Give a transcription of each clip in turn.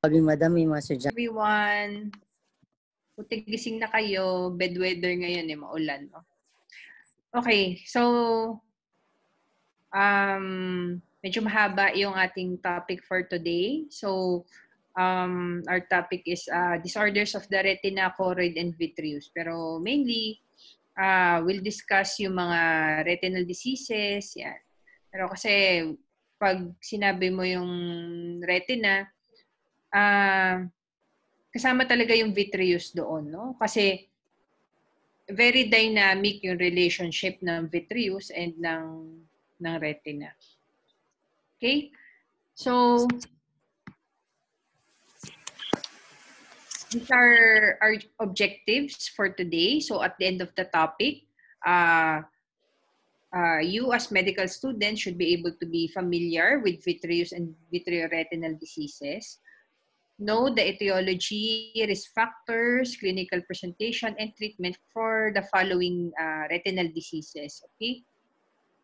Paging madami mga estudyante. Everyone, buti gising na kayo. Bad weather ngayon maulan. No? Okay, so medyo mahaba yung ating topic for today. So our topic is disorders of the retina, choroid, and vitreous. Pero mainly, we'll discuss yung mga retinal diseases. Yan. Pero kasi pag sinabi mo yung retina, kasama talaga yung vitreous doon, no? Kasi very dynamic yung relationship ng vitreous and ng retina. Okay? So, these are our objectives for today. So, at the end of the topic, you as medical students should be able to be familiar with vitreous and vitreoretinal diseases. Know the etiology, risk factors, clinical presentation, and treatment for the following retinal diseases. Okay?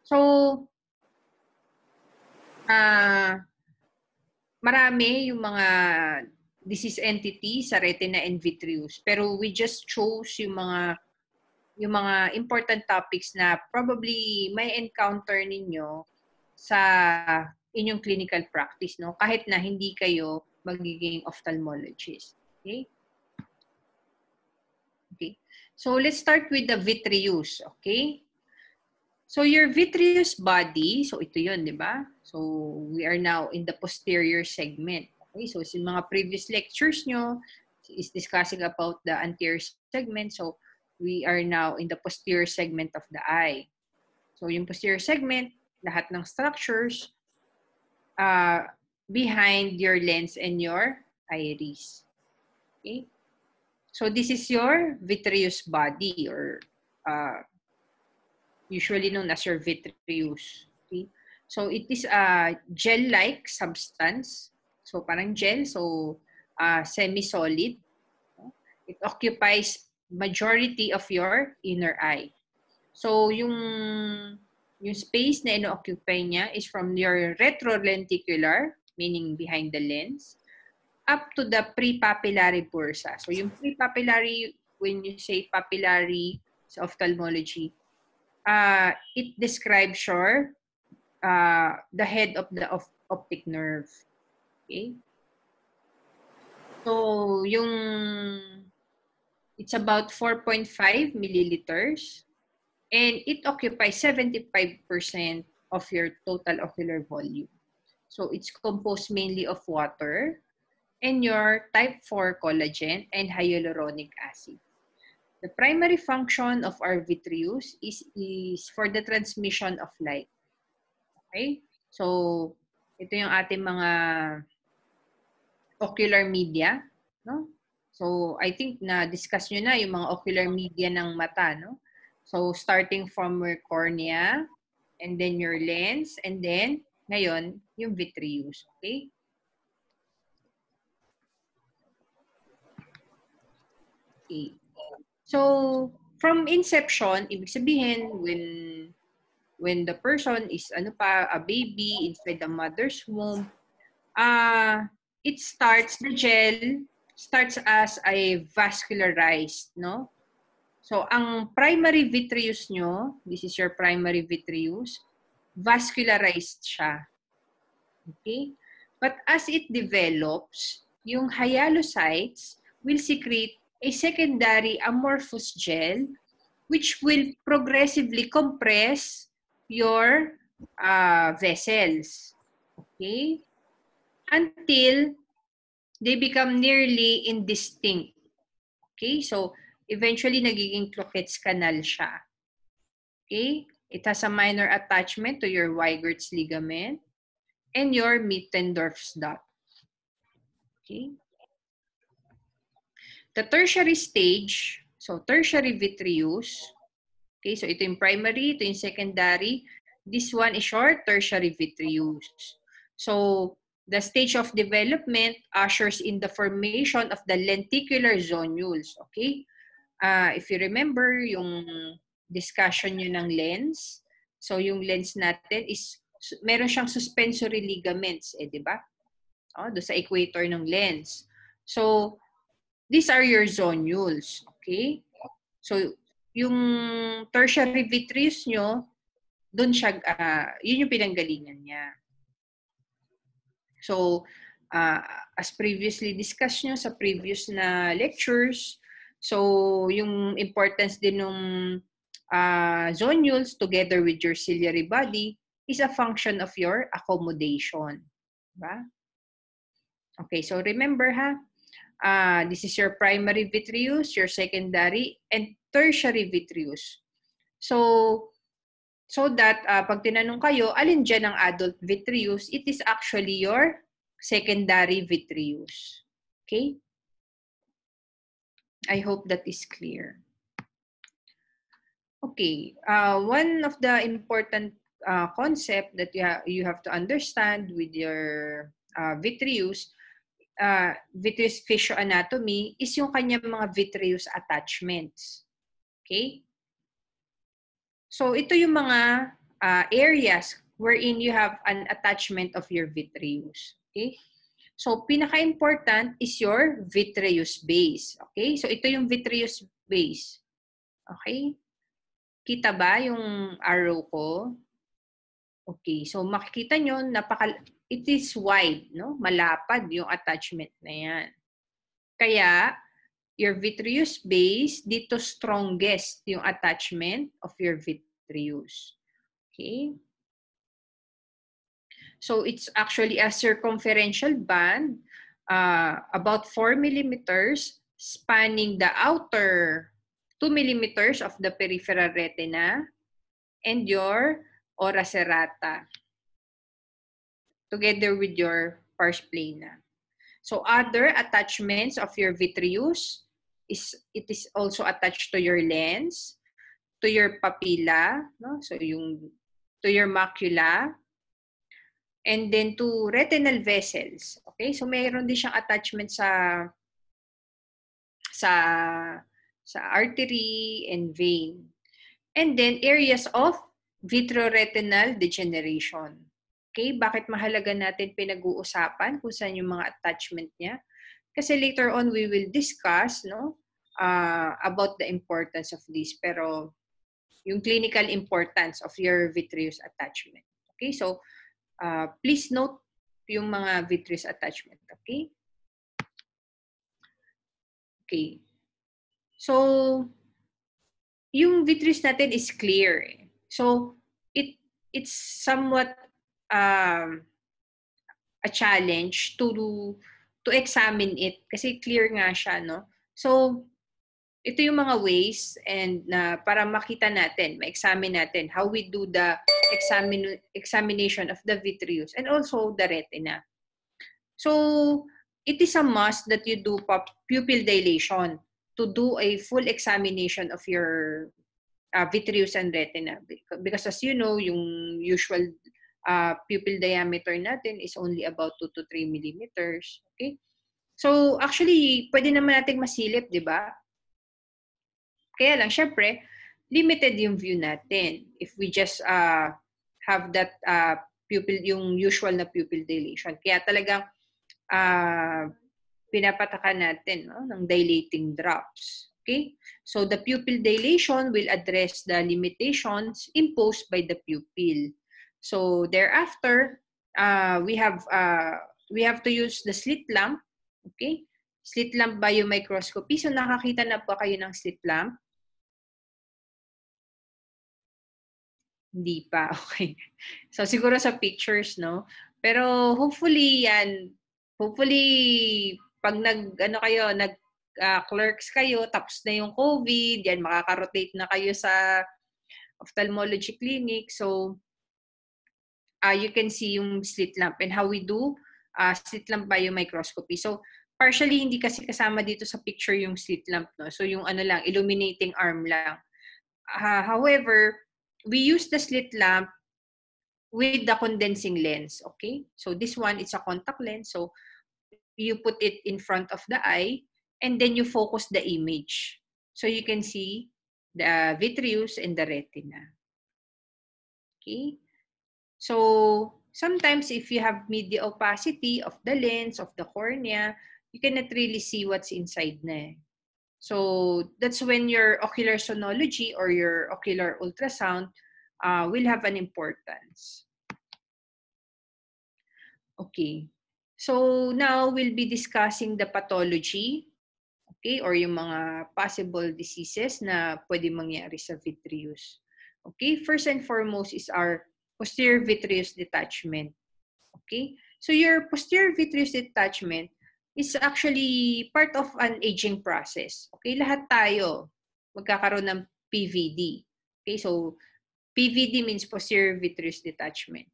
So, marami yung mga disease entity sa retina and vitreous. Pero we just chose yung mga important topics na probably may encounter ninyo sa inyong clinical practice, no? Kahit na hindi kayo magiging ophthalmologist. Okay? Okay. So let's start with the vitreous, okay? So your vitreous body, so ito 'yun, 'di ba? So we are now in the posterior segment. Okay? So sa mga previous lectures nyo is discussing about the anterior segment. So we are now in the posterior segment of the eye. So yung posterior segment, lahat ng structures behind your lens and your iris. Okay? So this is your vitreous body, or usually known as your vitreous. Okay? So it is a gel-like substance. So parang gel, so semi-solid. It occupies majority of your inner eye. So yung space na ino-occupy niya is from your retrolenticular, meaning behind the lens, up to the prepapillary bursa. So yung prepapillary, when you say papillary sa ophthalmology, it describes the head of the optic nerve. Okay? So it's about 4.5 milliliters. And it occupies 75% of your total ocular volume. So it's composed mainly of water and your type 4 collagen and hyaluronic acid. The primary function of our vitreous is for the transmission of light. Okay? So ito yung ating mga ocular media, no? So I think na-discuss nyo na yung mga ocular media ng mata, no? So, starting from your cornea, and then your lens, and then, ngayon, yung vitreous. Okay? Okay. So, from inception, ibig sabihin, when the person is, a baby inside the mother's womb, the gel starts as a vascularized, no? So, ang primary vitreous nyo, this is your primary vitreous, vascularized siya. Okay? But as it develops, yung hyalucytes will secrete a secondary amorphous gel which will progressively compress your vessels. Okay? Until they become nearly indistinct. Okay? So, eventually, nagiging Cloquet's canal siya. Okay? It has a minor attachment to your Weigert's ligament and your Mittendorf's dot. Okay? The tertiary stage, so tertiary vitreous. Okay, so ito yung primary, ito yung secondary. This one is your tertiary vitreous. So, the stage of development ushers in the formation of the lenticular zonules. Okay? If you remember yung discussion nyo ng lens, so yung lens natin is, meron siyang suspensory ligaments, di ba? do sa equator ng lens. So, these are your zonules. Okay? So, yung tertiary vitreous nyo, doon siya, yun yung pinanggalingan niya. So, as previously discussed nyo sa previous na lectures, so yung importance din ng zonules together with your ciliary body is a function of your accommodation. Diba? Okay, so remember ha, this is your primary vitreous, your secondary, and tertiary vitreous. So that pag tinanong kayo, alin dyan ang adult vitreous, it is actually your secondary vitreous. Okay? I hope that is clear. Okay, one of the important concept that you have to understand with your vitreous physioanatomy is yung kanyang mga vitreous attachments. Okay? So ito yung mga areas wherein you have an attachment of your vitreous. Okay? So pinaka-important is your vitreous base. Okay? So ito yung vitreous base. Okay? Kita ba yung arrow ko? Okay. So makikita nyo, it is wide, no? Malapad yung attachment na yan. Kaya, your vitreous base, dito strongest yung attachment of your vitreous. Okay? So, it's actually a circumferential band, about 4 millimeters, spanning the outer 2 millimeters of the peripheral retina and your ora serrata, together with your pars plana. So other attachments of your vitreous it is also attached to your lens, to your papilla, no? So to your macula, and then to retinal vessels. Okay? So mayroon din siyang attachment sa artery and vein. And then areas of vitreoretinal degeneration. Okay, bakit mahalaga natin pinag-uusapan kung saan yung mga attachment niya? Kasi later on we will discuss about the importance of this, pero yung clinical importance of your vitreous attachment. Okay, so please note yung mga vitreous attachment. Okay? Okay. So, yung vitreous natin is clear. So, it's somewhat a challenge to examine it kasi clear nga siya, no? So, ito yung mga ways and para makita natin, ma-examine natin how we do the examination of the vitreous and also the retina. So, it is a must that you do pupil dilation to do a full examination of your vitreous and retina. Because as you know, yung usual pupil diameter natin is only about 2 to 3 millimeters. Okay? So, actually, pwede naman nating masilip, di ba? Kaya lang, syempre, limited yung view natin if we just have that pupil, yung usual na pupil dilation. Kaya talagang pinapatakan natin ng dilating drops. Okay? So, the pupil dilation will address the limitations imposed by the pupil. So, thereafter, we have to use the slit lamp. Okay? Slit lamp biomicroscopy. So, nakakita na po kayo ng slit lamp? Hindi pa. Okay. So, siguro sa pictures, no? Pero, hopefully, pag clerks kayo, tapos na yung COVID, yan, makaka-rotate na kayo sa ophthalmology clinic. So, you can see yung slit lamp and how we do slit lamp biomicroscopy. So, partially, hindi kasi kasama dito sa picture yung slit lamp, no? So, yung illuminating arm lang. However, we use the slit lamp with the condensing lens, okay? So, this one, it's a contact lens. So, you put it in front of the eye and then you focus the image. So, you can see the vitreous and the retina. Okay? So, sometimes if you have media opacity of the lens, of the cornea, you cannot really see what's inside na. So that's when your ocular sonology or your ocular ultrasound will have an importance. Okay. So now we'll be discussing the pathology, okay, or yung mga possible diseases na pwede mangyari sa vitreous. Okay, first and foremost is our posterior vitreous detachment. Okay, so your posterior vitreous detachment is actually part of an aging process. Okay, lahat tayo magkakaroon ng PVD. Okay, so PVD means posterior vitreous detachment.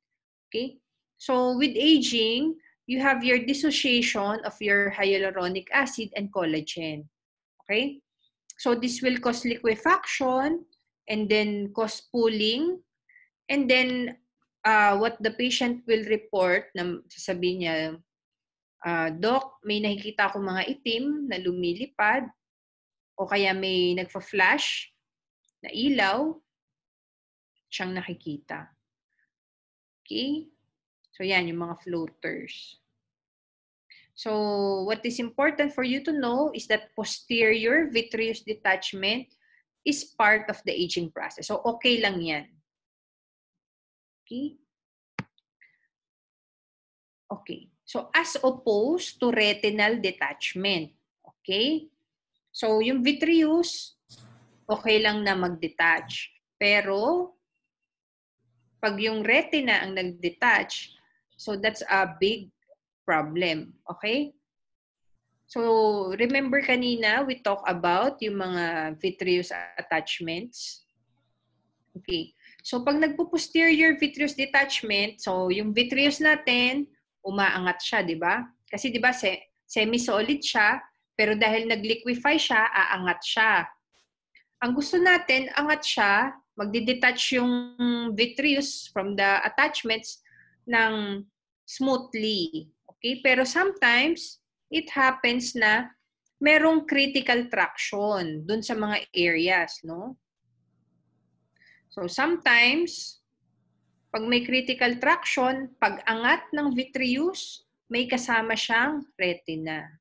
Okay, so with aging, you have your dissociation of your hyaluronic acid and collagen. Okay, so this will cause liquefaction and then cause pooling, and then what the patient will report, na sasabihin niya, Doc, may nakikita akong mga itim na lumilipad o kaya may nagfa-flash na ilaw, siyang nakikita. Okay? So yan, yung mga floaters. So what is important for you to know is that posterior vitreous detachment is part of the aging process. So okay lang yan. Okay? Okay. So as opposed to retinal detachment. Okay? So yung vitreous, okay lang na mag-detach. Pero pag yung retina ang nag-detach, so that's a big problem. Okay? So, remember kanina, we talked about yung mga vitreous attachments. Okay. So, pag nagpo-posterior vitreous detachment, so yung vitreous natin, umaangat siya, di ba? Kasi di ba, semi-solid siya, pero dahil nag-liquefy siya, aangat siya. Ang gusto natin, angat siya, magdi-detach yung vitreous from the attachments ng smoothly. Okay? Pero sometimes, it happens na merong critical traction dun sa mga areas, no? So sometimes, pag may critical traction, pag angat ng vitreous, may kasama siyang retina.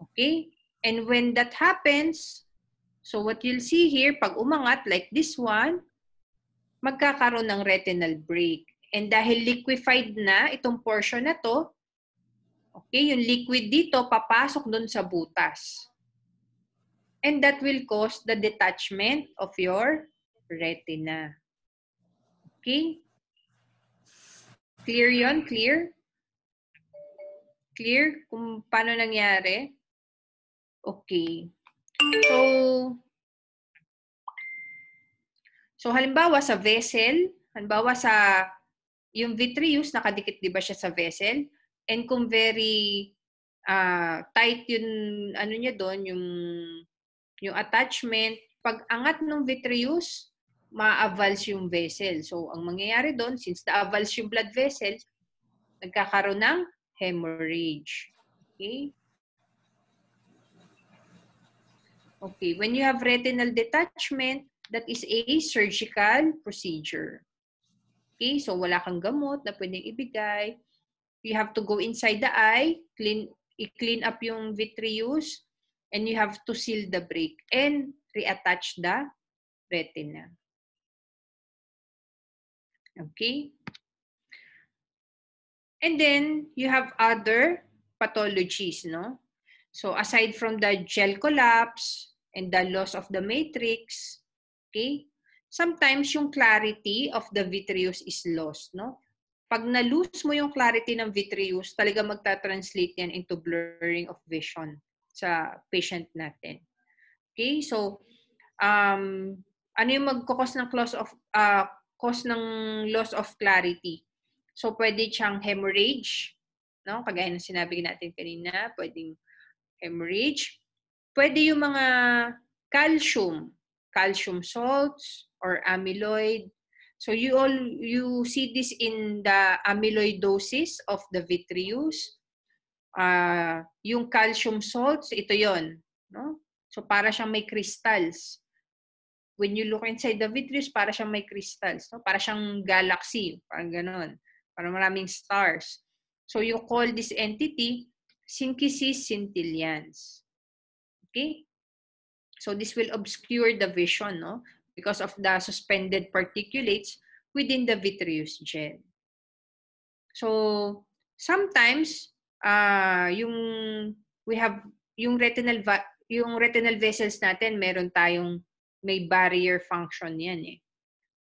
Okay? And when that happens, so what you'll see here, pag umangat like this one, magkakaroon ng retinal break. And dahil liquefied na itong portion na to, okay, yung liquid dito papasok dun sa butas. And that will cause the detachment of your retina. Okay? Clear yon? Clear? Clear kung paano nangyari? Okay. So halimbawa sa vessel, halimbawa sa yung vitreous, nakadikit di ba siya sa vessel? And kung very tight yung ano niya doon, yung attachment, pag angat ng vitreous, ma-avulse yung vessel. So ang mangyayari doon, since na-avulse yung blood vessel, nagkakaroon ng hemorrhage. Okay? Okay, when you have retinal detachment, that is a surgical procedure. Okay, so wala kang gamot na pwedeng ibigay. You have to go inside the eye, i-clean up yung vitreous, and you have to seal the break and reattach the retina. Okay? And then, you have other pathologies, no? So, aside from the gel collapse and the loss of the matrix, okay, sometimes yung clarity of the vitreous is lost, no? Pag na-lose mo yung clarity ng vitreous, talaga magta-translate yan into blurring of vision sa patient natin. Okay, so, ano yung magkakos ng cause ng loss of clarity? So, pwede siyang hemorrhage, no? Kagaya ng sinabi natin kanina, pwedeng hemorrhage. Pwede yung mga calcium salts or amyloid. So you see this in the amyloidosis of the vitreous. Yung calcium salts, ito yon, no? So para siyang may crystals. When you look inside the vitreous, para siyang may crystals, no? Para siyang galaxy, parang ganon. Parang maraming stars. So you call this entity syncysis scintillans. Okay? So this will obscure the vision, no? Because of the suspended particulates within the vitreous gel. So sometimes we have yung retinal vessels natin, may barrier function yan eh.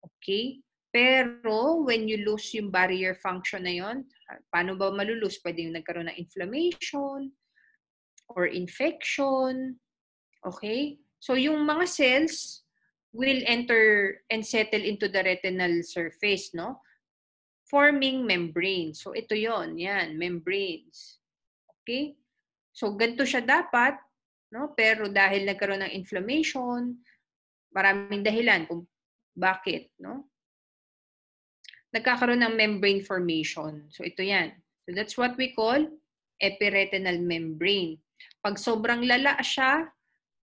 Okay? Pero when you lose yung barrier function na yon, paano ba malulose? Pwede yung nagkaroon ng inflammation or infection. Okay? So yung mga cells will enter and settle into the retinal surface, no? Forming membranes. So ito yon, yan, membranes. Okay? So ganito siya dapat, no? Pero dahil nagkaroon ng inflammation, maraming dahilan kung bakit, no? Nagkakaroon ng membrane formation. So ito yan. So that's what we call epiretinal membrane. Pag sobrang lala siya,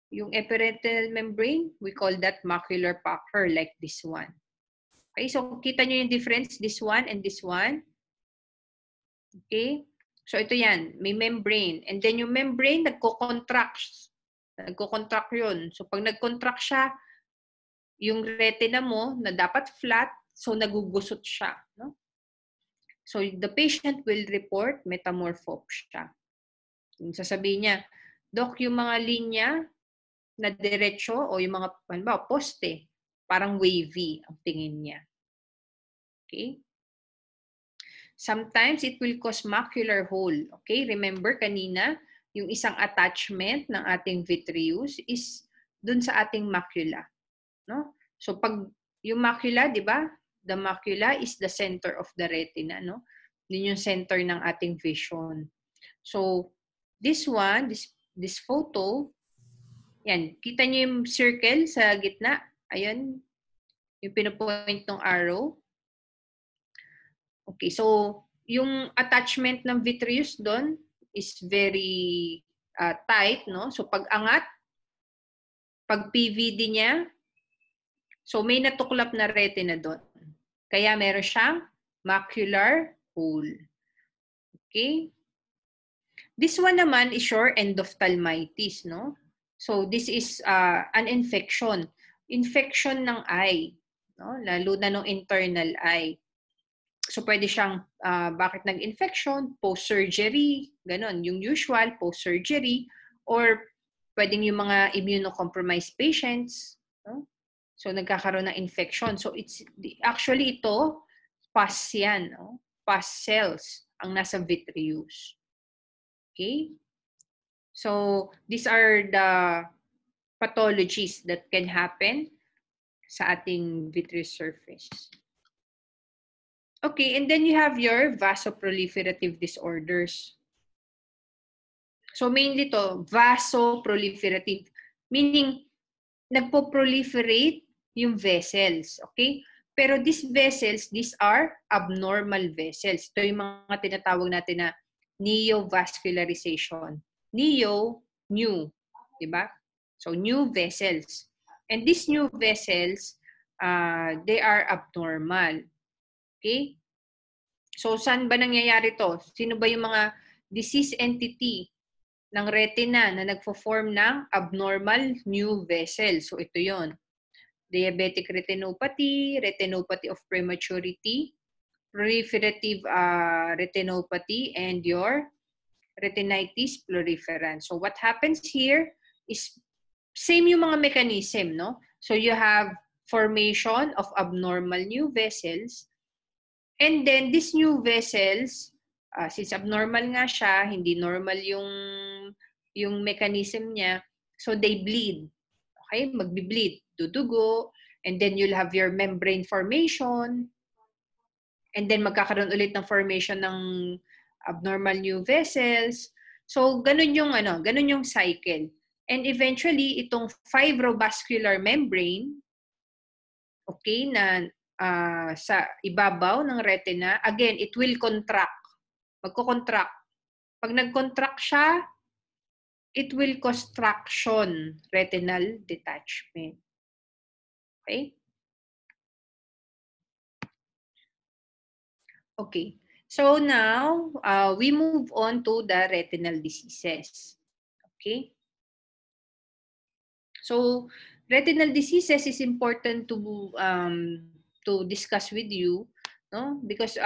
yung epiretinal membrane, we call that macular pucker like this one. Okay, so kita nyo yung difference, this one and this one. Okay, so ito yan, may membrane. And then yung membrane, nagko-contract. Nagko-contract yun. So pag nag-contract siya, yung retina mo na dapat flat, so nagugusot siya. No? So the patient will report metamorphopsia. Yung sasabihin niya, Doc, yung mga linya na diretso o yung mga poste, parang wavy ang tingin niya. Okay? Sometimes it will cause macular hole. Okay? Remember kanina, yung isang attachment ng ating vitreous is dun sa ating macula. No? So pag yung macula, di ba? The macula is the center of the retina, no? Yun yung center ng ating vision. So this one, this photo, yan, kita niyo yung circle sa gitna? Ayun, yung pinopoint ng arrow. Okay, so yung attachment ng vitreous doon is very tight, no? So pag angat, pag PVD niya, so may natuklap na retina doon. Kaya meron siyang macular hole. Okay? This one naman is your endophthalmitis, no? So this is an infection. Infection ng eye, no? Lalo na ng internal eye. So pwede siyang, bakit nag-infection? Post-surgery, ganon. Yung usual, post-surgery. Or pwedeng yung mga immunocompromised patients, no? So nagkakaroon ng infection. So actually ito, pus yan, no? Pus cells ang nasa vitreous. Okay? So these are the pathologies that can happen sa ating vitreous surface. Okay, and then you have your vasoproliferative disorders. So mainly to, vasoproliferative, meaning nagpo-proliferate yung vessels, okay? Pero these vessels, these are abnormal vessels. Ito yung mga tinatawag natin na neovascularization. Neo, new, di ba? So new vessels. And these new vessels, they are abnormal. Okay? So saan ba nangyayari to? Sino ba yung mga disease entity ng retina na nagfo-form ng abnormal new vessel? So ito yon. Diabetic retinopathy, retinopathy of prematurity, proliferative retinopathy, and your retinitis proliferans. So what happens here is same yung mga mechanism, no? So you have formation of abnormal new vessels, and then these new vessels, since abnormal nga siya, hindi normal yung mechanism niya, so they bleed. Okay? Magbi-bleed, dudugo, and then you'll have your membrane formation, and then magkakaroon ulit ng formation ng abnormal new vessels. So ganun yung cycle. And eventually itong fibrovascular membrane, okay, na sa ibabaw ng retina, again, it will contract. Magko-contract. Pag nag-contract siya, it will cause traction, retinal detachment. Okay? Okay. So now, we move on to the retinal diseases. Okay. So, retinal diseases is important to discuss with you, no? Because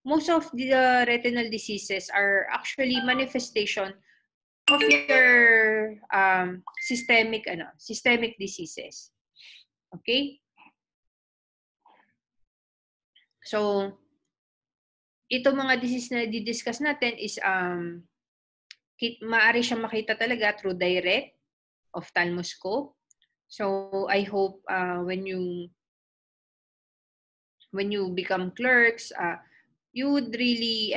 most of the retinal diseases are actually manifestation of your systemic diseases. Okay? So, ito mga disease na di-discuss natin is maaari siyang makita talaga through direct ophthalmoscope. So I hope when you become clerks, you would really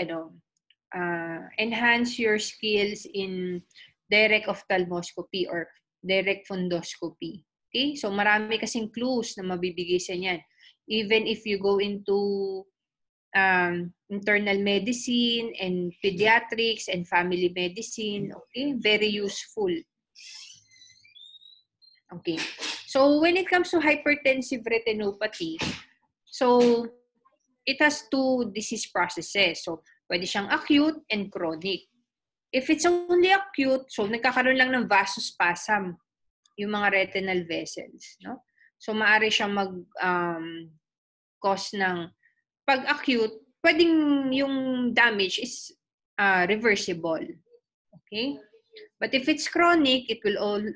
enhance your skills in direct ophthalmoscopy or direct fundoscopy. Okay? So marami kasing clues na mabibigay sa niyan. Even if you go into internal medicine and pediatrics and family medicine, okay? Very useful. Okay. So when it comes to hypertensive retinopathy, so it has two disease processes. So pwede siyang acute and chronic. If it's only acute, so nagkakaroon lang ng vasospasm yung mga retinal vessels, no? So maaari siyang cause ng pag acute, pwedeng yung damage is reversible. Okay? But if it's chronic, it will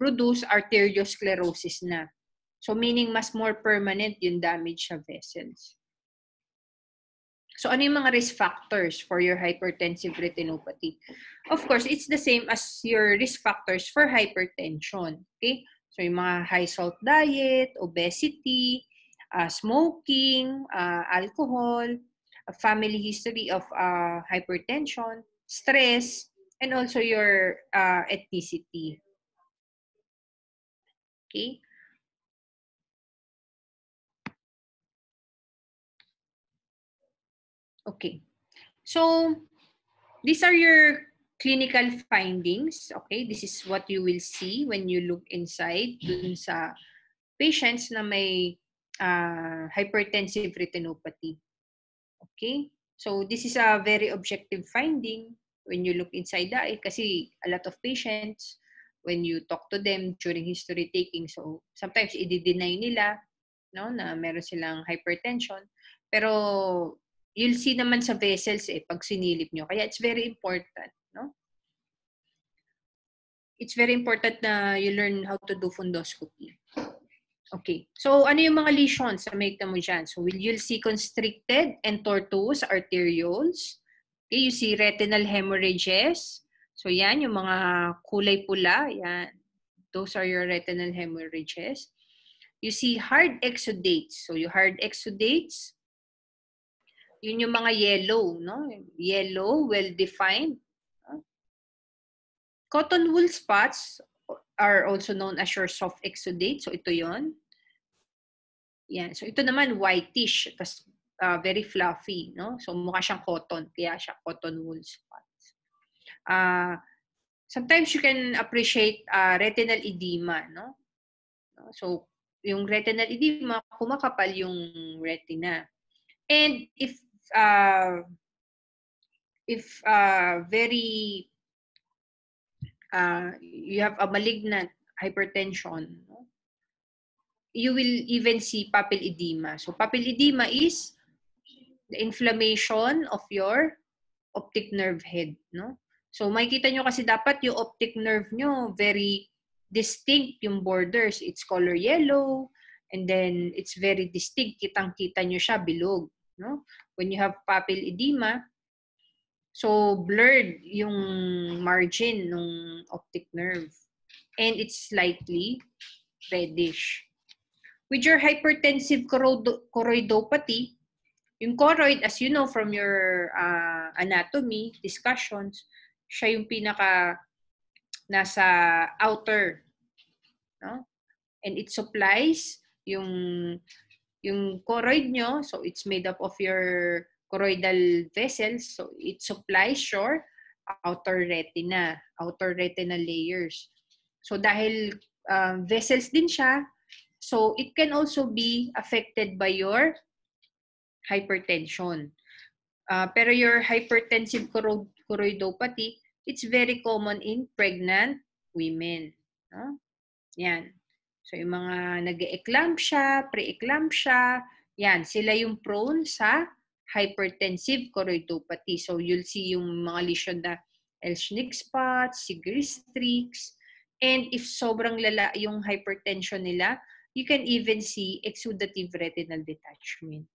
produce arteriosclerosis na. So meaning mas more permanent yung damage sa vessels. So ano yung mga risk factors for your hypertensive retinopathy? Of course, it's the same as your risk factors for hypertension. Okay? So yung mga high salt diet, obesity, smoking, alcohol, a family history of hypertension, stress, and also your ethnicity. Okay? Okay. So, these are your clinical findings. Okay? This is what you will see when you look inside dun sa patients na may hypertensive retinopathy. Okay? So, this is a very objective finding when you look inside the eye kasi a lot of patients, when you talk to them during history taking, so sometimes i-deny nila no, na meron silang hypertension. Pero you'll see naman sa vessels pag sinilip nyo. Kaya it's very important. No? It's very important na you learn how to do fundoscopy. Okay. So, ano yung mga lesions na makita mo dyan? So, you'll see constricted and tortuous arterioles. Okay, you see retinal hemorrhages. So, yan, yung mga kulay pula. Yan. Those are your retinal hemorrhages. You see hard exudates. So, yung hard exudates, yun yung mga yellow, no? Yellow, well-defined. Cotton wool spots are also known as your soft exudate. So, ito yon. Yan. So, ito naman whitish. Tapos, very fluffy, no? So, mukha siyang cotton. Kaya siya cotton wool spots. Sometimes you can appreciate retinal edema, no? So, yung retinal edema, kumakapal yung retina. And if very you have a malignant hypertension, no? You will even see papilledema. So papilledema is the inflammation of your optic nerve head, no? So makikita nyo kasi dapat yung optic nerve nyo very distinct yung borders. It's color yellow and then it's very distinct. Kitang-kita nyo siya bilog, no? When you have papilledema, so blurred yung margin ng optic nerve and it's slightly reddish. With your hypertensive choroidopathy, yung choroid, as you know from your anatomy discussions, siya yung pinaka nasa outer, no? And it supplies yung choroid nyo, so it's made up of your choroidal vessels, so it supplies your outer retinal layers. So dahil vessels din siya, so it can also be affected by your hypertension. Pero your hypertensive choroidopathy, it's very common in pregnant women. No? Yan. So, yung mga nag-e-eclampsia, pre-eclampsia, yan, sila yung prone sa hypertensive choroidopathy. So, you'll see yung mga lesion na L-Schnick spots, Segrest streaks, and if sobrang lala yung hypertension nila, you can even see exudative retinal detachment.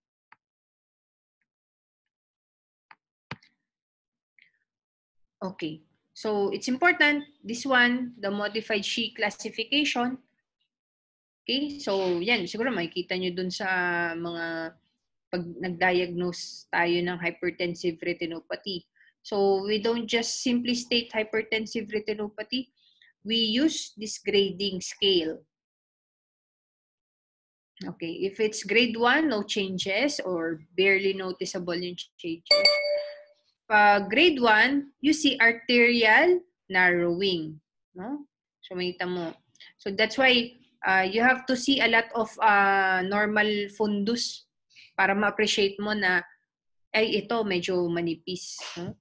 Okay. So, it's important, this one, the modified Shi classification. Okay? So, yan. Siguro makikita nyo dun sa mga pag nag-diagnose tayo ng hypertensive retinopathy. So, we don't just simply state hypertensive retinopathy. We use this grading scale. Okay. If it's grade 1, no changes or barely noticeable yung changes. Grade 1, you see arterial narrowing. No? So, makita mo. So, that's why you have to see a lot of normal fundus para ma-appreciate mo na, ay, ito, medyo manipis. No?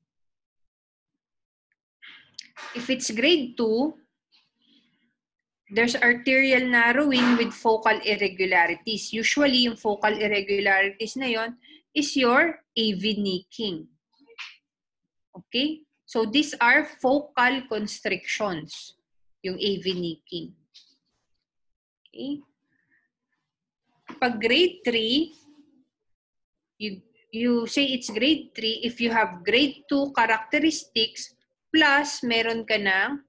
If it's grade 2, there's arterial narrowing with focal irregularities. Usually, yung focal irregularities na yon is your AV nicking. Okay? So, these are focal constrictions, yung AV nicking. Okay? Pag grade 3, you say it's grade 3 if you have grade 2 characteristics plus meron ka ng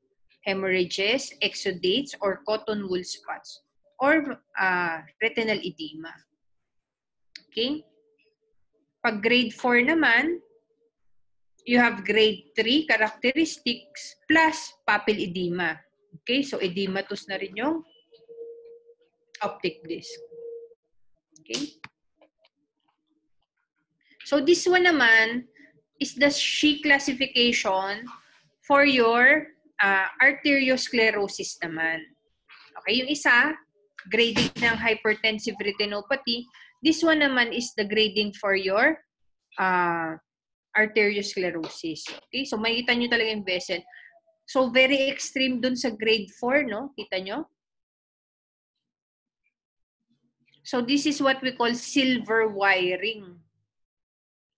hemorrhages, exudates, or cotton wool spots, or retinal edema. Okay? Pag grade 4 naman, you have grade 3 characteristics plus papil edema. Okay? So, edematous na rin yung optic disc. Okay? So, this one naman is the Shi classification for your arteriosclerosis naman. Okay? Yung isa, grading ng hypertensive retinopathy. This one naman is the grading for your arteriosclerosis. Okay? So, makikita nyo talaga yung vessel. So, very extreme dun sa grade 4, no? Kita nyo? So, this is what we call silver wiring.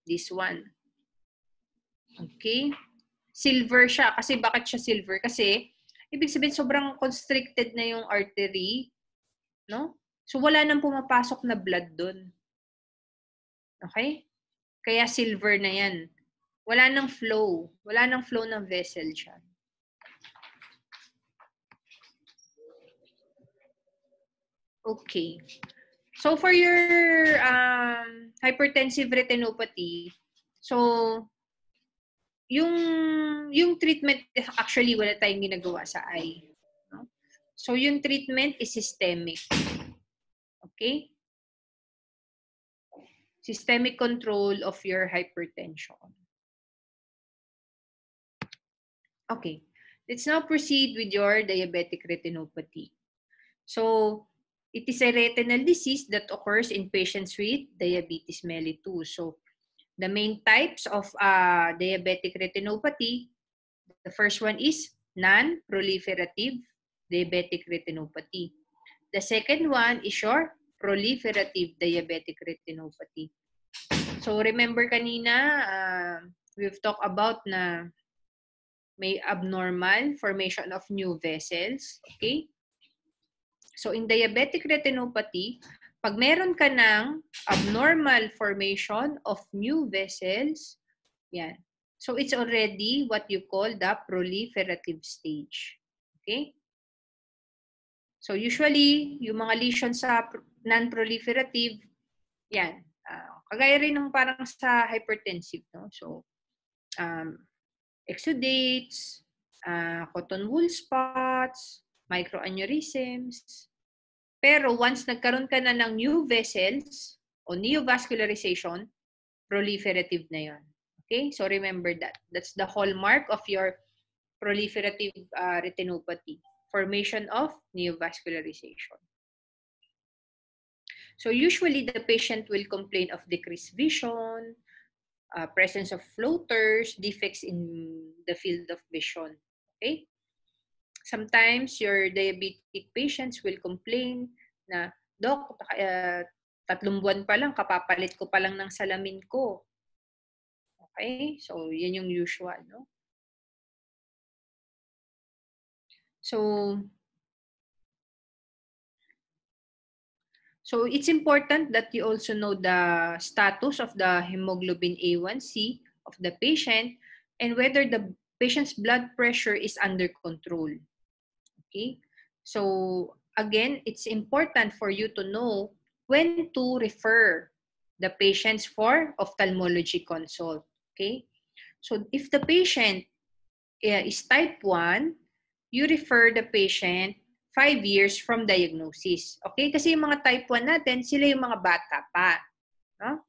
This one. Okay? Silver siya. Kasi bakit siya silver? Kasi, ibig sabihin, sobrang constricted na yung artery. No? So, wala nang pumapasok na blood dun. Okay? Kaya silver na yan. Wala nang flow. Wala nang flow ng vessel siya. Okay. So, for your hypertensive retinopathy, so, yung treatment, actually, wala tayong ginagawa sa eye. No? So, yung treatment is systemic. Okay? Systemic control of your hypertension. Okay. Let's now proceed with your diabetic retinopathy. So, it is a retinal disease that occurs in patients with diabetes mellitus. So, the main types of diabetic retinopathy, the first one is non-proliferative diabetic retinopathy. The second one is your proliferative diabetic retinopathy. So, remember kanina, we've talked about na may abnormal formation of new vessels. Okay? So, in diabetic retinopathy, pag meron ka ng abnormal formation of new vessels, yan. So, it's already what you call the proliferative stage. Okay? So, usually, yung mga lesions sa non-proliferative, yan. Kagaya rin ng parang sa hypertensive, no? So, exudates, cotton wool spots, microaneurysms. Pero once nagkaroon ka na ng new vessels o neovascularization, proliferative na yon. Okay? So remember that. That's the hallmark of your proliferative retinopathy. Formation of neovascularization. So usually the patient will complain of decreased vision, presence of floaters, defects in the field of vision. Okay? Sometimes your diabetic patients will complain na, Dok, 3 buwan pa lang, kapapalit ko pa lang ng salamin ko. Okay? So, yan yung usual, no? So it's important that you also know the status of the hemoglobin A1C of the patient and whether the patient's blood pressure is under control. Okay? So again, it's important for you to know when to refer the patients for ophthalmology consult. Okay? So if the patient is type 1, you refer the patient 5 years from diagnosis. Okay? Kasi yung mga type 1 natin, sila yung mga bata pa. No?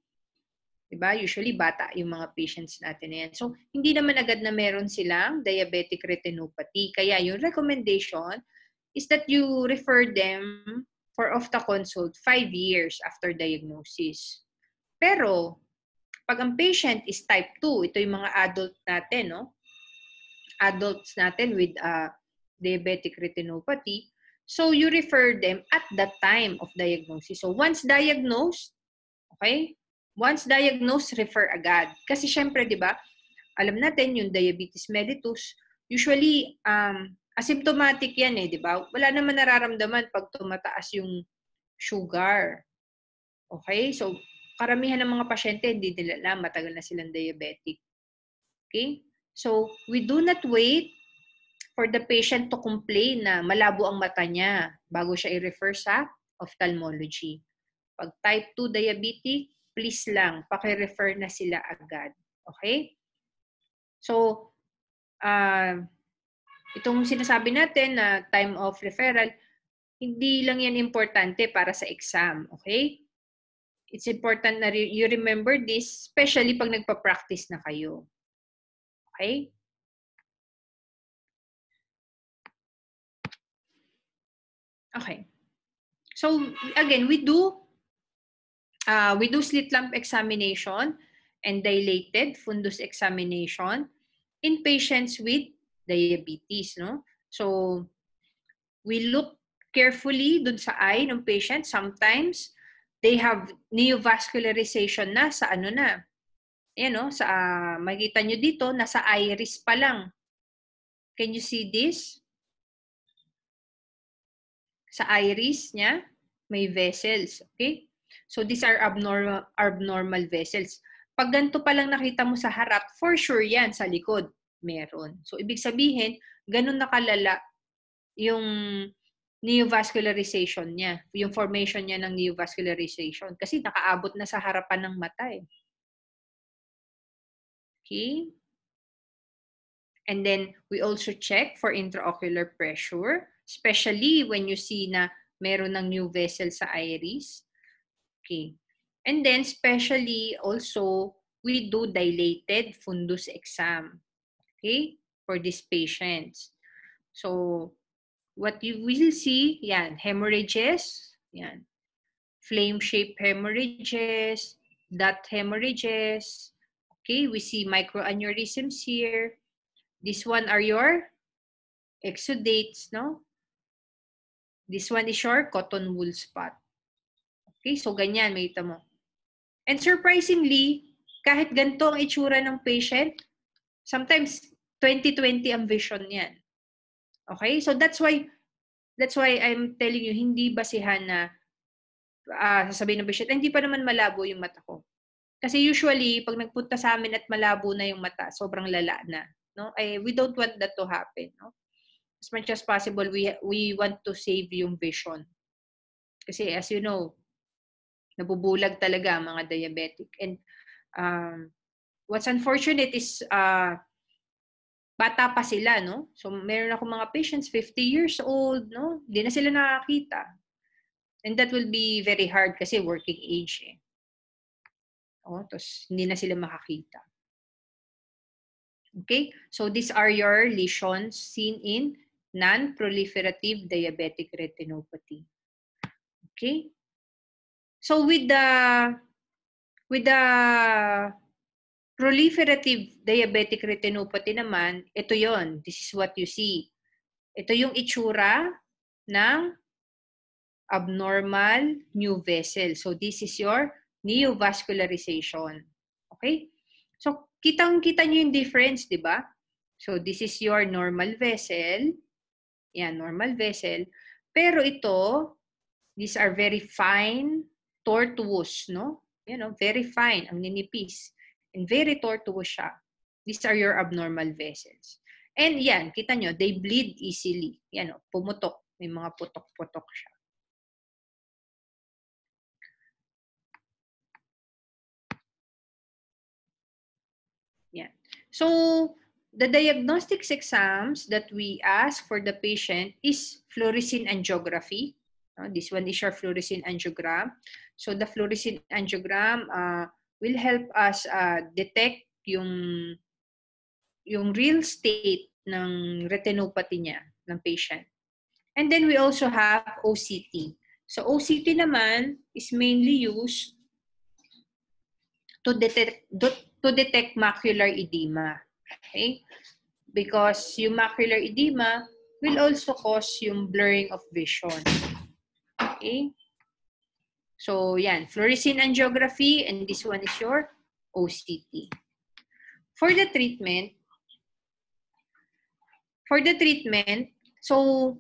Diba? Usually, bata yung mga patients natin na yan. So, hindi naman agad na meron silang diabetic retinopathy. Kaya yung recommendation is that you refer them for consult 5 years after diagnosis. Pero, pag ang patient is type 2, ito yung mga adult natin, no? Adults natin with diabetic retinopathy, so you refer them at the time of diagnosis. So once diagnosed, okay? Once diagnosed, refer agad. Kasi syempre, di ba, alam natin yung diabetes mellitus, usually asymptomatic yan eh, di ba? Wala naman nararamdaman pag tumataas yung sugar. Okay? So karamihan ng mga pasyente hindi nila alam, matagal na silang diabetic. Okay? So we do not wait for the patient to complain na malabo ang mata niya bago siya i-refer sa ophthalmology. Pag type 2 diabetic, please lang, paki-refer na sila agad. Okay? So, itong sinasabi natin na time of referral, hindi lang yan importante para sa exam. Okay? It's important na you remember this, especially pag nagpa-practice na kayo. Okay? Okay. So, again, we do slit lamp examination and dilated fundus examination in patients with diabetes, no? So, we look carefully dun sa eye ng patient. Sometimes, they have neovascularization na sa ano na. Ayan, no? Sa, makikita nyo dito, nasa iris pa lang. Can you see this? Sa iris niya, may vessels. Okay? So, these are abnormal vessels. Pag ganito pa lang nakita mo sa harap, for sure yan, sa likod, meron. So, ibig sabihin, ganun nakalala yung neovascularization niya, yung formation niya ng neovascularization. Kasi nakaabot na sa harapan ng mata eh. Okay? And then, we also check for intraocular pressure, especially when you see na meron ng new vessel sa iris. Okay. And then, especially also, we do dilated fundus exam. Okay? For these patients. So, what you will see, yan, hemorrhages, yan, flame-shaped hemorrhages, dot hemorrhages. Okay, we see microaneurysms here. This one are your exudates, no? This one is your cotton wool spot. Okay, so ganyan, makita mo. And surprisingly, kahit ganito ang itsura ng patient, sometimes 20/20 ang vision niyan. Okay, so that's why I'm telling you, hindi basihan na sasabihin ng patient, hindi pa naman malabo yung mata ko. Kasi usually, pag nagpunta sa amin at malabo na yung mata, sobrang lala na. No? We don't want that to happen. No? As much as possible, we want to save yung vision. Kasi as you know, nabubulag talaga ang mga diabetic. And what's unfortunate is bata pa sila, no? So meron ako mga patients 50 years old, no? Hindi na sila nakakita. And that will be very hard kasi working age eh. Tapos hindi na sila makakita. Okay? So these are your lesions seen in non-proliferative diabetic retinopathy. Okay? So with the proliferative diabetic retinopathy naman, ito yon. This is what you see. Ito yung itsura ng abnormal new vessel. So this is your neovascularization. Okay? So kitang-kita nyo yung difference, di ba? So this is your normal vessel. Yan, normal vessel. Pero ito, these are very fine, tortuous, no? You know, very fine, ang ninipis. And very tortuous siya. These are your abnormal vessels. And yan, kita nyo, they bleed easily. Yan, pumutok. May mga putok-putok siya. Yan. So, the diagnostics exams that we ask for the patient is fluorescein angiography. This one is your fluorescein angiogram. So, the fluorescein angiogram will help us detect yung real state ng retinopathy niya, ng patient. And then we also have OCT. So, OCT naman is mainly used to detect macular edema. Okay? Because yung macular edema will also cause yung blurring of vision. Okay? So, yan. Fluorescein angiography, and this one is your OCT. For the treatment, so,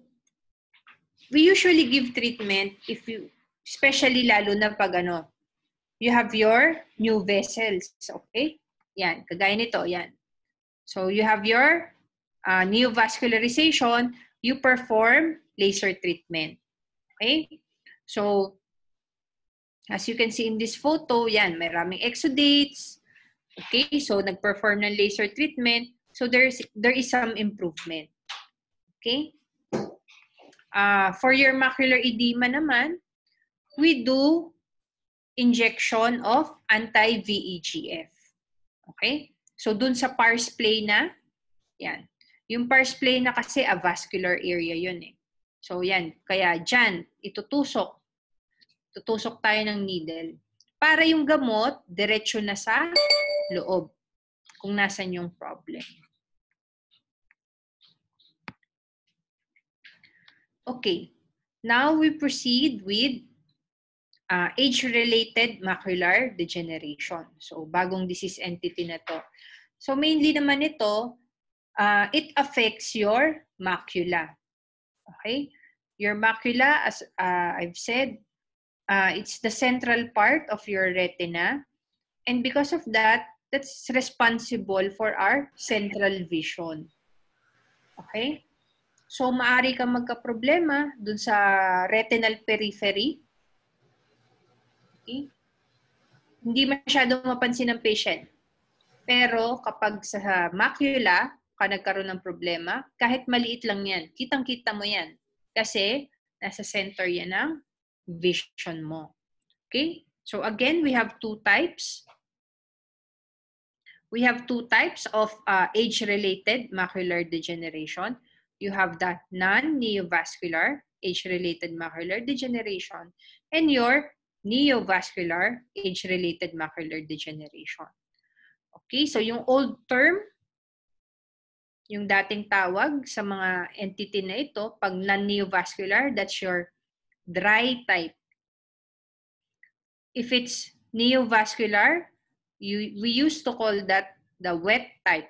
we usually give treatment if you, especially lalo na pag you have your new vessels. Okay? Yan. Kagaya nito. Yan. So, you have your neovascularization, you perform laser treatment. Okay? So, as you can see in this photo, yan, maraming exudates. Okay? So, nag-perform ng laser treatment. So, there is some improvement. Okay? For your macular edema naman, we do injection of anti-VEGF. Okay? So, dun sa pars plana, yan. Yung pars plana kasi avascular area yun eh. So, yan. Kaya dyan, itutusok tayo ng needle. Para yung gamot, diretso na sa loob. Kung nasan yung problem. Okay. Now we proceed with age-related macular degeneration. So, bagong disease entity na to. So, mainly naman ito, it affects your macula. Okay? Your macula, as I've said, it's the central part of your retina. And because of that, that's responsible for our central vision. Okay? So, maaari kang magka-problema dun sa retinal periphery. Okay? Hindi masyadong mapansin ng patient. Pero kapag sa macula ka nagkaroon ng problema, kahit maliit lang yan, kitang-kita mo yan. Kasi nasa center yan ng vision mo. Okay? So again, we have two types. We have two types of age-related macular degeneration. You have the non-neovascular age-related macular degeneration and your neovascular age-related macular degeneration. Okay, so yung old term, yung dating tawag sa mga entity na ito, pag non-neovascular, that's your dry type. If it's neovascular, we used to call that the wet type.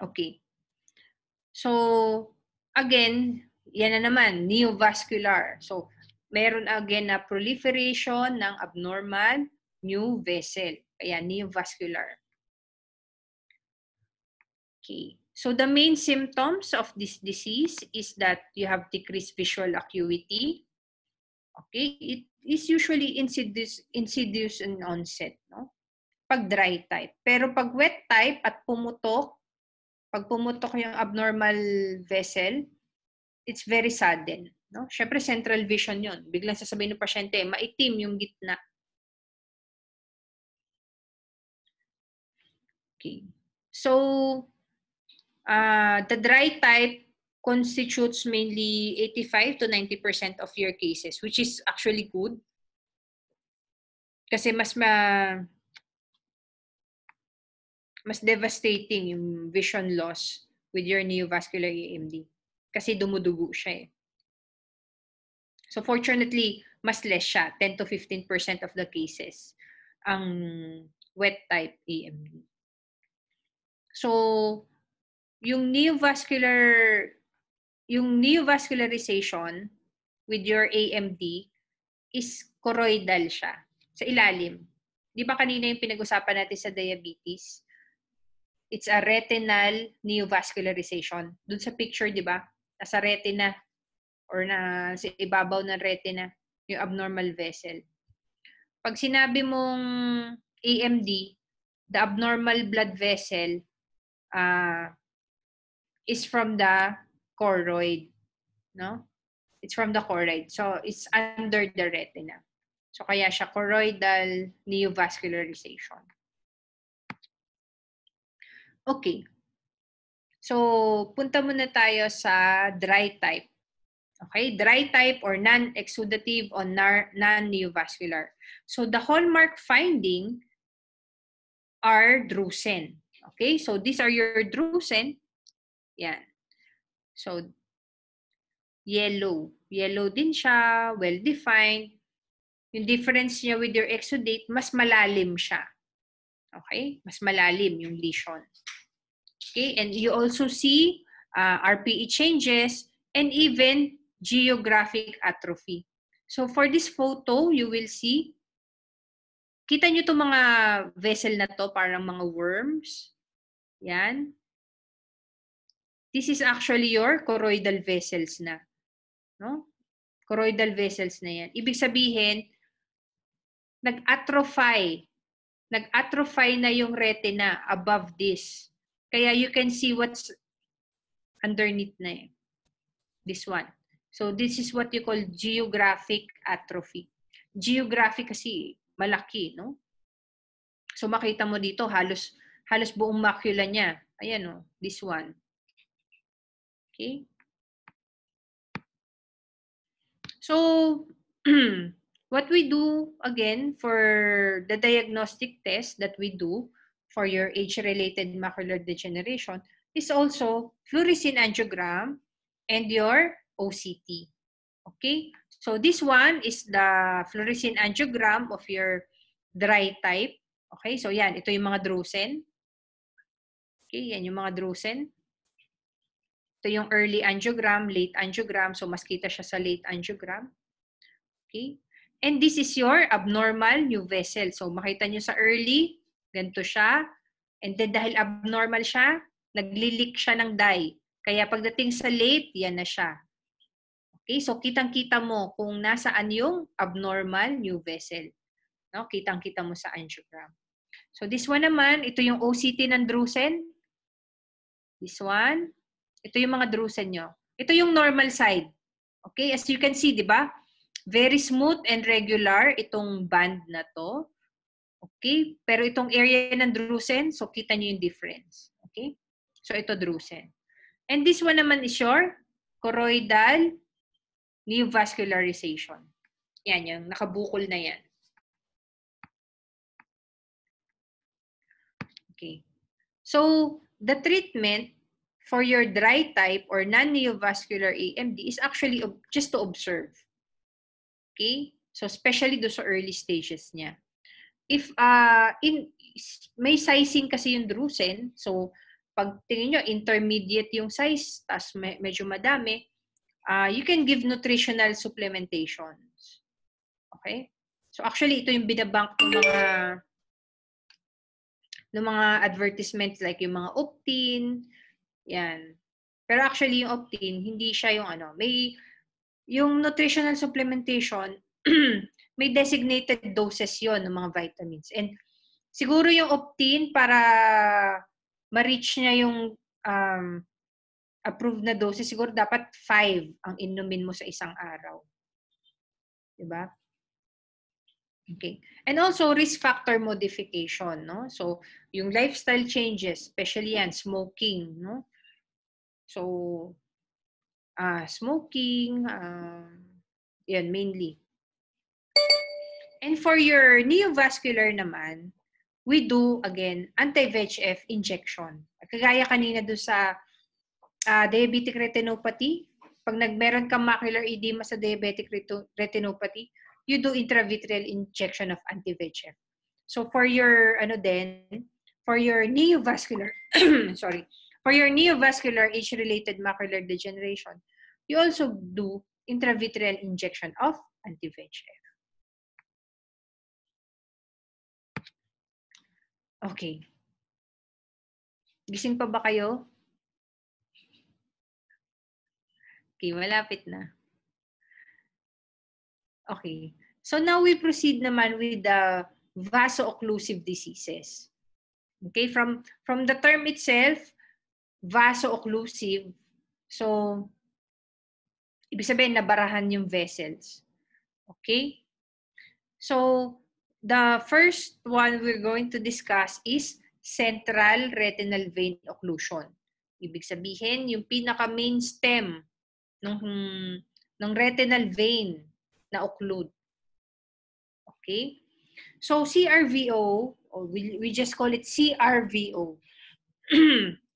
Okay. So, again, yan na naman, neovascular. So, meron again na proliferation ng abnormal new vessel. Kaya neovascular. Okay. So, the main symptoms of this disease is that you have decreased visual acuity. Okay. It is usually insidious in onset, no? Pag dry type. Pero pag wet type at pumutok, pag pumutok yung abnormal vessel, it's very sudden. No? Siyempre, central vision yun. Biglang sasabihin ng pasyente, maitim yung gitna. Okay. So, the dry type constitutes mainly 85 to 90% of your cases, which is actually good. Kasi mas devastating yung vision loss with your neovascular AMD. Kasi dumudugo siya eh. So fortunately, mas less siya, 10 to 15% of the cases ang wet type AMD. So yung neovascularization with your AMD is choroidal siya, sa ilalim. Di ba kanina yung pinag-usapan natin sa diabetes? It's a retinal neovascularization. Doon sa picture, di ba? Nasa retina or na sa ibabaw ng retina, yung abnormal vessel. Pag sinabi mong AMD, the abnormal blood vessel is from the choroid, no? It's from the choroid. So, it's under the retina. So, kaya siya choroidal neovascularization. Okay. So, punta muna tayo sa dry type. Okay? Dry type or non-exudative or non-neovascular. So, the hallmark finding are drusen. Okay? So, these are your drusen. Yan. So, yellow. Yellow din siya, well-defined. Yung difference niya with your exudate, mas malalim siya. Okay? Mas malalim yung lesion. Okay? And you also see RPE changes and even geographic atrophy. So for this photo, you will see, kita nyo itong mga vessel na to, parang mga worms. Yan. This is actually your choroidal vessels na. No? Choroidal vessels na yan. Ibig sabihin, nag-atrophy. Nag-atrophy na yung retina above this. Kaya you can see what's underneath na eh. This one. So this is what you call geographic atrophy. Geographic kasi malaki, no? So makita mo dito halos buong macula niya. Ayan oh, this one. Okay? So what we do again for the diagnostic test that we do for your age-related macular degeneration is also fluorescein angiogram and your OCT. Okay? So this one is the fluorescein angiogram of your dry type. Okay? So yan, ito yung mga drusen. Okay, yan yung mga drusen. Ito yung early angiogram, late angiogram. So mas kita siya sa late angiogram. Okay? And this is your abnormal new vessel. So makita nyo sa early, ganito siya. And then dahil abnormal siya, naglilik siya ng dye. Kaya pagdating sa late, yan na siya. Okay, so kitang-kita mo kung nasaan yung abnormal new vessel. No? Kitang-kita mo sa angiogram. So this one naman, ito yung OCT ng drusen. This one. Ito yung mga drusen nyo. Ito yung normal side. Okay, as you can see, di ba? Very smooth and regular itong band na to. Okay, pero itong area ng drusen, so kita nyo yung difference. Okay, so ito drusen. And this one naman is your choroidal neovascularization. Yan, yung nakabukol na yan. Okay. So, the treatment for your dry type or non-neovascular AMD is actually just to observe. Okay? So, especially do sa early stages niya. If, may sizing kasi yung drusen, so, pag tingin nyo, intermediate yung size, tas medyo madami, you can give nutritional supplementations. Okay? So, actually, ito yung binabank ng mga advertisements like yung mga Optin, yan. Pero actually, yung Optin, hindi siya yung yung nutritional supplementation, may designated doses yon ng mga vitamins. And siguro yung Optin, para ma-reach niya yung approved na doses, siguro dapat 5 ang inumin mo sa isang araw. Diba? Okay. And also, risk factor modification, no? So, yung lifestyle changes, especially yan, smoking, no? So, smoking, yan mainly. And for your neovascular naman, we do, again, anti-VEGF injection. Kagaya kanina doon sa diabetic retinopathy, pag meron kang macular edema sa diabetic retinopathy, you do intravitreal injection of anti-VEGF. So for your, for your neovascular, sorry, for your neovascular age-related macular degeneration, you also do intravitreal injection of anti-VEGF. Okay. Gising pa ba kayo? Okay, malapit na. Okay. So now we proceed naman with the vaso-occlusive diseases. Okay, from the term itself, vaso-occlusive, so ibig sabihin nabarahan yung vessels. Okay? So the first one we're going to discuss is central retinal vein occlusion. Ibig sabihin, yung pinaka-main stem ng retinal vein na occlude. Okay? So CRVO, or we just call it CRVO,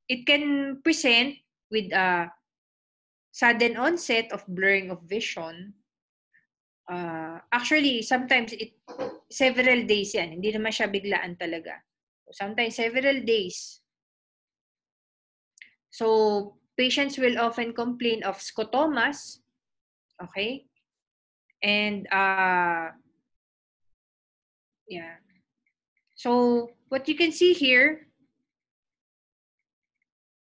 it can present with a sudden onset of blurring of vision. Actually, sometimes several days yan. Hindi naman siya biglaan talaga. Sometimes several days. So patients will often complain of scotomas. Okay? And yeah. So what you can see here,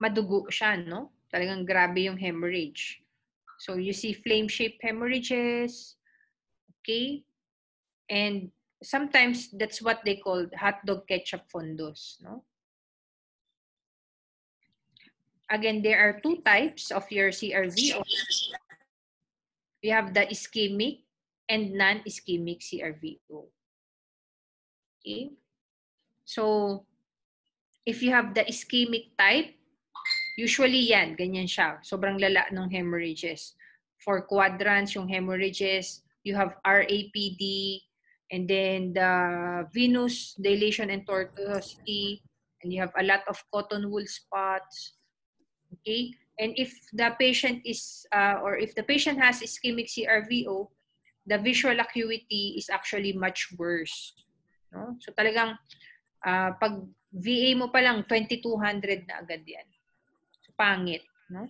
madugo siya, no? Talagang grabe yung hemorrhage. So you see flame-shaped hemorrhages, okay? And sometimes that's what they call hotdog ketchup fundus, no? Again, there are two types of your CRVO. You have the ischemic and non-ischemic CRVO. Okay? So if you have the ischemic type, usually yan, ganyan siya. Sobrang lala ng hemorrhages. For quadrants, yung hemorrhages, you have RAPD, and then the venous dilation and tortuosity, and you have a lot of cotton wool spots. Okay? And if the patient is, or if the patient has ischemic CRVO, the visual acuity is actually much worse. No? So talagang, pag VA mo pa lang, 2200 na agad yan. Pangit, no?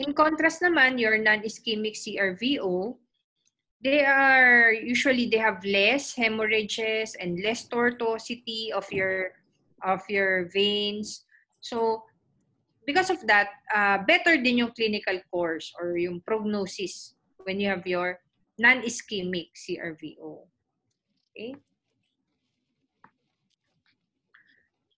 In contrast naman, your non-ischemic CRVO, they have less hemorrhages and less tortuosity of your veins. So because of that, better din yung clinical course or yung prognosis when you have your non-ischemic CRVO. Okay?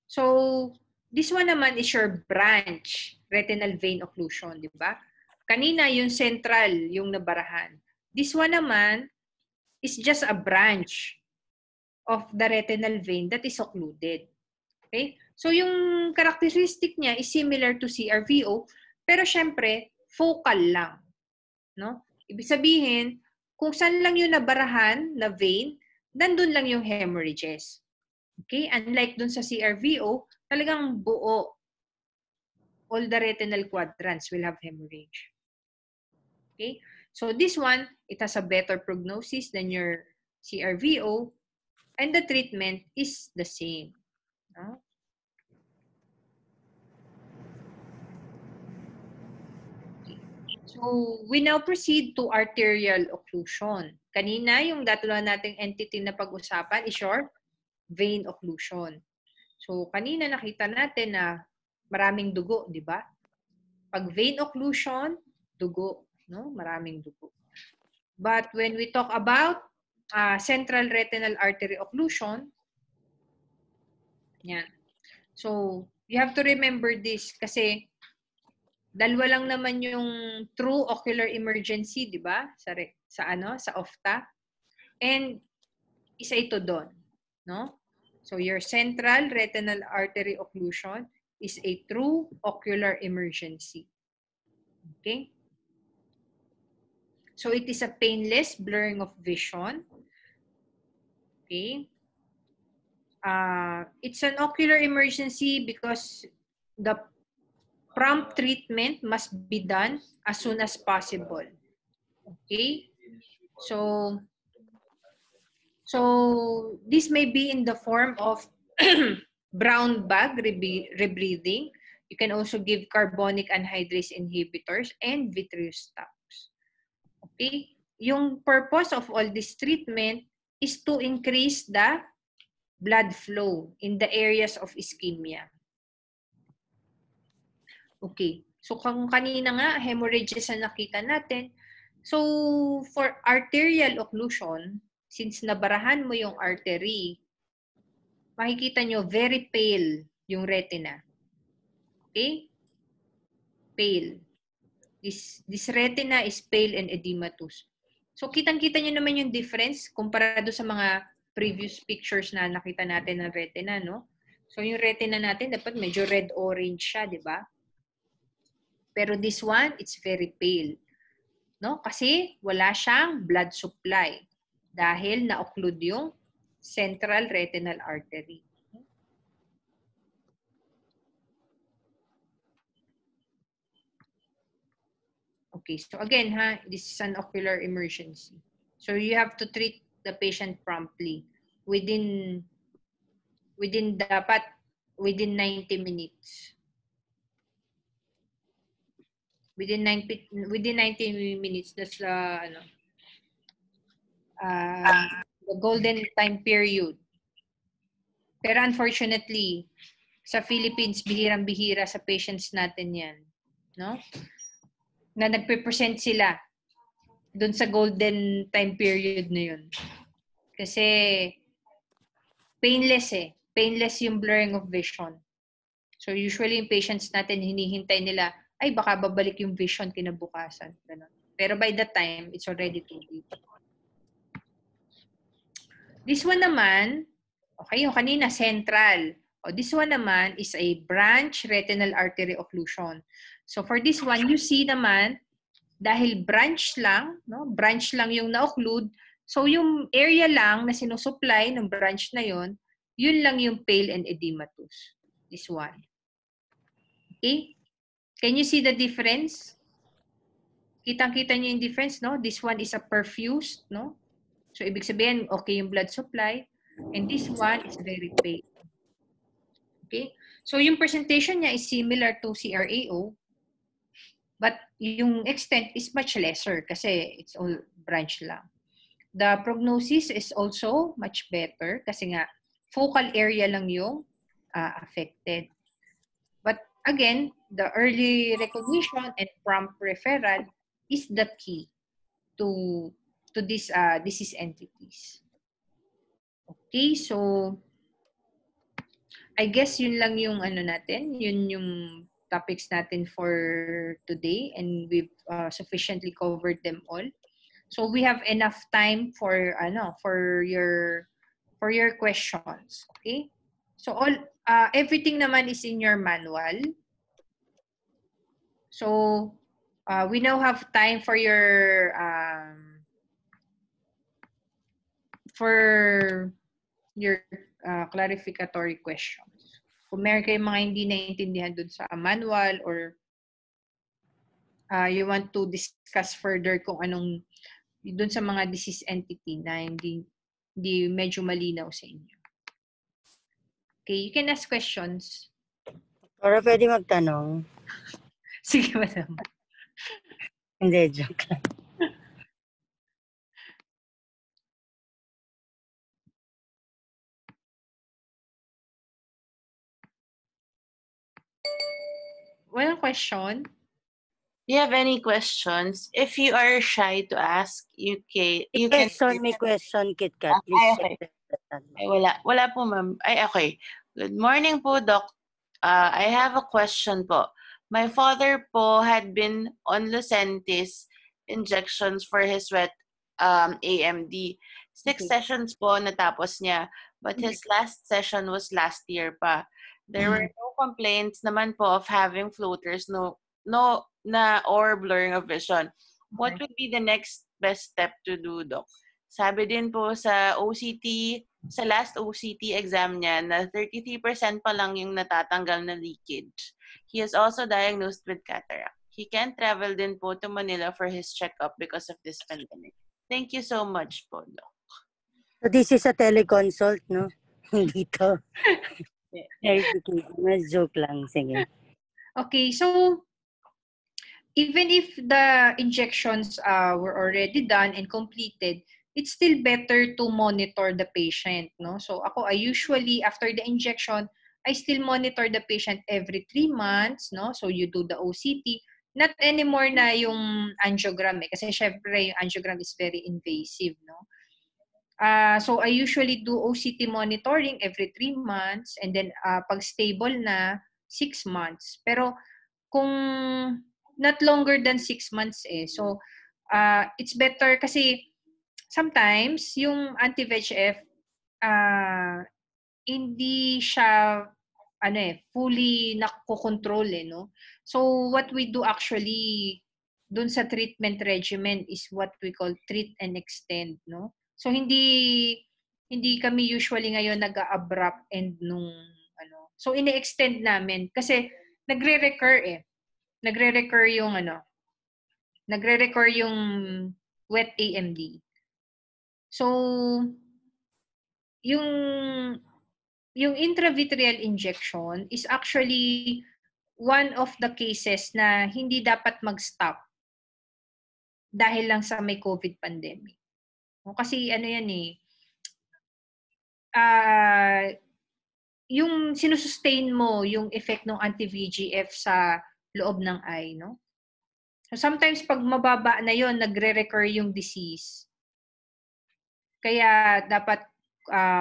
So this one naman is your branch retinal vein occlusion, di ba? Kanina yung central, yung nabarahan. This one naman is just a branch of the retinal vein that is occluded. Okay? So yung characteristic niya is similar to CRVO, pero syempre, focal lang. No? Ibig sabihin, kung saan lang yung nabarahan na vein, nandun lang yung hemorrhages. Okay? Unlike dun sa CRVO, talagang buo. All the retinal quadrants will have hemorrhage. Okay? So this one, it has a better prognosis than your CRVO, and the treatment is the same. No? Okay. So we now proceed to arterial occlusion. Kanina, yung datulan nating entity na pag-usapan is your vein occlusion. So kanina nakita natin na maraming dugo, di ba? Pag vein occlusion, dugo, no? Maraming dugo. But when we talk about central retinal artery occlusion, yan. So you have to remember this kasi dalawa lang naman yung true ocular emergency, di ba? Sa OFTA. And isa ito doon, no? So your central retinal artery occlusion is a true ocular emergency. Okay? So it is a painless blurring of vision. Okay? It's an ocular emergency because the prompt treatment must be done as soon as possible. Okay? So this may be in the form of brown bag rebreathing. You can also give carbonic anhydrase inhibitors and vitreous stocks. Okay? Yung purpose of all this treatment is to increase the blood flow in the areas of ischemia. Okay. So kung kanina nga, hemorrhages na nakita natin. So for arterial occlusion, since nabarahan mo yung artery, makikita nyo very pale yung retina. Okay? Pale. This retina is pale and edematous. So kitang-kita nyo naman yung difference comparado sa mga previous pictures na nakita natin ng retina, no? So yung retina natin dapat medyo red-orange siya, di ba? Pero this one, it's very pale. No? Kasi wala siyang blood supply dahil na-occlude yung central retinal artery. Okay, so again, this is an ocular emergency. So you have to treat the patient promptly within 90 minutes. Within 90 minutes, that's the golden time period. Pero unfortunately, sa Philippines, bihirang-bihira sa patients natin yan. No? Na nagpe-present sila doon sa golden time period na yun. Kasi painless eh. Painless yung blurring of vision. So usually yung patients natin, hinihintay nila, ay baka babalik yung vision kinabukasan. Ganun. Pero by that time, it's already too late. This one naman, okay, yung kanina, central. This one naman is a branch retinal artery occlusion. So for this one, you see naman, dahil branch lang, no? Branch lang yung na-occlude, so yung area lang na sinusupply ng branch na yun lang yung pale and edematous. This one. Okay? Can you see the difference? Kitang-kita niyo yung difference, no? This one is a perfused, no? So, ibig sabihin, okay yung blood supply. And this one is very pale. Okay? So, yung presentation niya is similar to CRAO, but yung extent is much lesser kasi it's all branch lang. The prognosis is also much better kasi nga focal area lang yung affected. But again, the early recognition and prompt referral is the key to these disease entities. Okay, so I guess yun lang yung natin, yun yung topics natin for today, and we've sufficiently covered them all. So we have enough time for your questions, okay? So all everything naman is in your manual. So we now have time for your clarificatory questions. Kung meron kayong mga hindi naintindihan dun sa manual, or you want to discuss further kung anong dun sa mga disease entity na hindi medyo malinaw sa inyo. Okay, you can ask questions. Para pwede magtanong. Sige, madam. Hindi, joke lang. Walang question? Do you have any questions? If you are shy to ask, you can. May question, KitKat. Okay. Ay, wala po, ma'am. Ay, okay. Good morning po, Doc. I have a question po. My father po had been on Lucentis injections for his wet AMD. 6 sessions po natapos niya, but his last session was last year pa. There were no complaints naman po of having floaters, no or blurring of vision. What would be the next best step to do, Doc? Sabi din po sa OCT, sa last OCT exam niya na 33% pa lang yung natatanggal na leakage. He is also diagnosed with cataract. He can't travel din po to Manila for his checkup because of this pandemic. Thank you so much po, Doc. So this is a teleconsult, no? Hindi to. Joke lang. Sige. Okay, so even if the injections were already done and completed, it's still better to monitor the patient, no? So I usually, after the injection, I still monitor the patient every 3 months, no? So you do the OCT, not anymore na yung angiogram kasi syempre yung angiogram is very invasive, no? So I usually do OCT monitoring every 3 months and then pag stable na 6 months. Pero kung not longer than 6 months so it's better kasi sometimes yung anti-VEGF hindi siya fully nakokontrol no. So what we do actually dun sa treatment regimen is what we call treat and extend, no. So hindi kami usually ngayon nag-abrupt end nung So ini-extend namin kasi nagre-recur nagre-recur yung wet AMD. So yung intravitreal injection is actually one of the cases na hindi dapat mag-stop dahil lang sa may COVID pandemic. Kasi yung sinusustain mo yung effect ng anti-VEGF sa loob ng eye, no? So sometimes pag mababa na yon, nagre-recur yung disease. Kaya dapat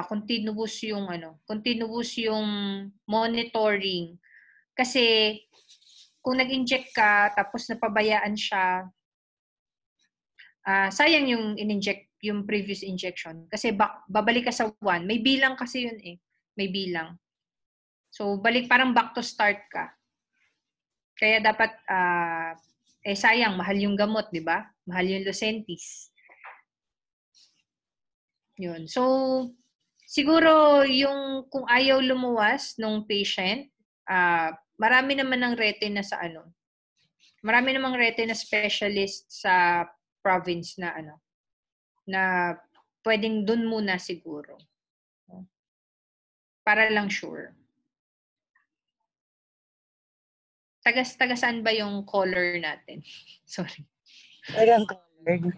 continuous yung monitoring. Kasi kung nag-inject ka tapos napabayaan siya, sayang yung in-inject yung previous injection kasi babalik ka sa 1. May bilang kasi yun may bilang. So parang back to start ka. Kaya dapat sayang, mahal yung gamot, di ba? Mahal yung Lucentis. Yun. So, siguro yung kung ayaw lumuwas ng patient, marami naman ng retina sa marami namang retina specialist sa province na na pwedeng dun muna siguro. Para lang sure. Taga saan ba yung caller natin? Sorry. Tagang colored.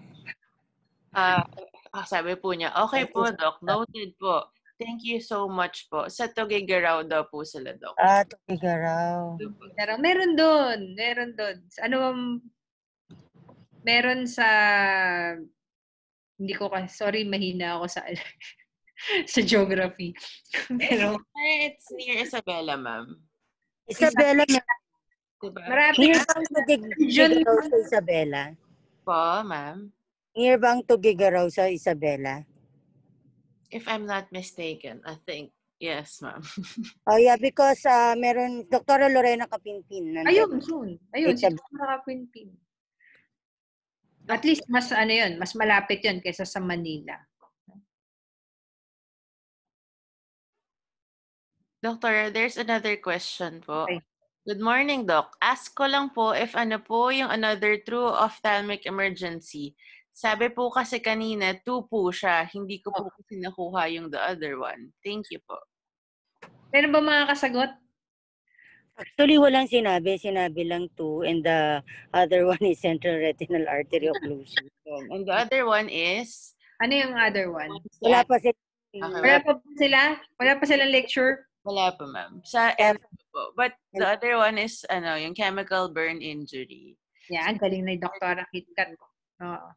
Sabi po niya, okay po, Doc. Noted po. Thank you so much po. Sa Tuguegarao daw po sila, Doc. Tuguegarao. Meron doon. Meron sa, hindi ko sorry, mahina ako sa sa geography. Pero it's near Isabela, ma'am. Isabela, diba? Near bang Tuguegarao sa Isabela? Po, ma'am? Near bang Tuguegarao sa Isabela? If I'm not mistaken, I think. Yes, ma'am. Oh yeah, because meron Dr. Lorena Kapinpin. Ayun, si Dr. Kapinpin. At least mas mas malapit yun kaysa sa Manila. Doctor, there's another question po. Okay. Good morning, Doc. Ask ko lang po if po yung another true ophthalmic emergency. Sabi po kasi kanina, 2 po siya. Hindi ko po kasi nakuha yung the other one. Thank you po. Meron ba mga kasagot? Actually, walang sinabi. Sinabi lang 2 and the other one is central retinal artery occlusion. And the other one is? Ano yung other one? Wala pa sila. Wala pa silang lecture? Wala pa, ma'am. Sa end po. But the other one is, yung chemical burn injury. Yeah, galing na yung Dr. KitKat.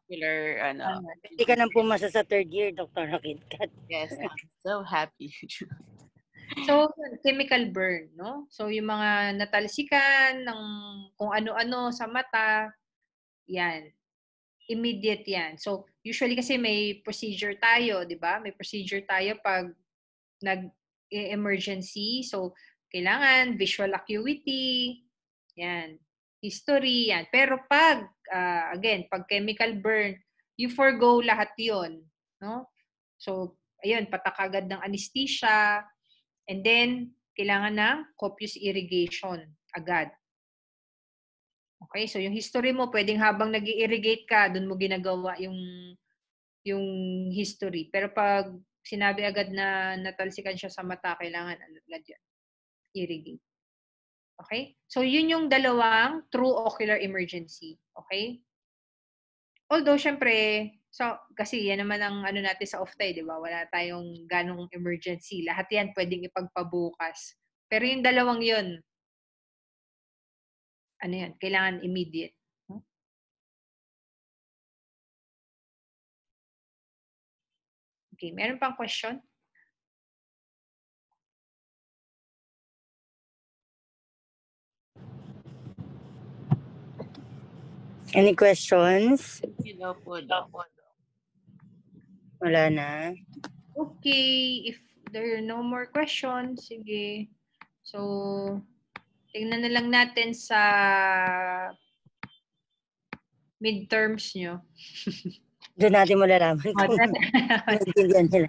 Hindi ka nang pumasa sa 3rd year, Dr. KitKat. Yes, I'm so happy. So, chemical burn, no? So, yung mga natalsikan ng kung ano-ano sa mata, yan. Immediate yan. So, usually kasi may procedure tayo, di ba? May procedure tayo pag nag-emergency. So, kailangan visual acuity. Yan. history, yan. Pero pag, again, pag chemical burn, you forgo lahat yon, no? So, ayun, patak agad ng anesthesia, and then, kailangan ng copious irrigation agad. Okay, so yung history mo, pwedeng habang nag-i-irrigate ka, doon mo ginagawa yung history. Pero pag sinabi agad na natalsikan siya sa mata, kailangan agad yun, irrigate. Okay? So, yun yung dalawang true ocular emergency. Okay? Although, syempre, so, kasi yan naman ang ano natin sa off-tay, di ba? Wala tayong ganong emergency. Lahat yan pwedeng ipagpabukas. Pero yung dalawang yun, ano yan, kailangan immediate. Okay, meron pang question? Any questions? Hello po, Doc. Wala na. Okay, if there are no more questions, sige. So, tingnan na lang natin sa midterms nyo. Oh, Doon natin malalaman kung naintindihan nila.